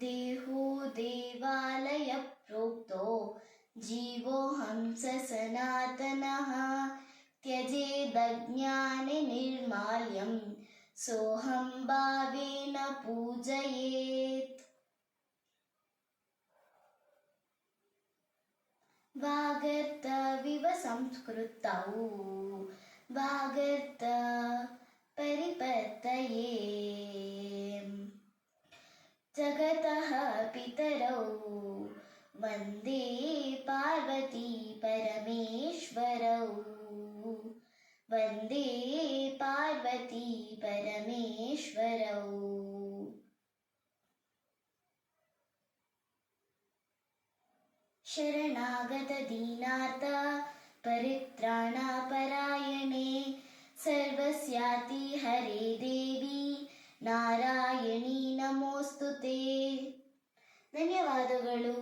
ದೇಹೋ ದೇವಾಲಯ ಪ್ರೋಕ್ತೋ ಜೀವೋ ಹಂಸ ಸನಾತನಃ ತ್ಯಜೇದಜ್ಞಾನೆ ನಿರ್ಮಾಲ್ಯಂ ಸೋಹಂ ಭಾವೇನ ಪೂಜಯೇತ್. ವಾಗರ್ತವಿವ ಸಂಸ್ಕೃತೌ ವಾಗರ್ತ ಪರಿಪತ್ತಯೇ ಜಗತಃ ಪಿತರೌ ವಂದೇ ಪಾರ್ವತಿ ಪರಮೇಶ್ವರೌ ವಂದೇ ಪಾರ್ವತಿ ಪರಮೇಶ್ವರೌ. ಶರಣಾಗತ ದೀನಾರ್ಥ ಪರಿತ್ರಾಣ ಪರಾಯಣೆ ಸರ್ವಸ್ಯಾತಿ ಹರೇ ದೇವಿ ನಾರಾಯಣಿ ನಮೋಸ್ತುತೆ. ಧನ್ಯವಾದಗಳು.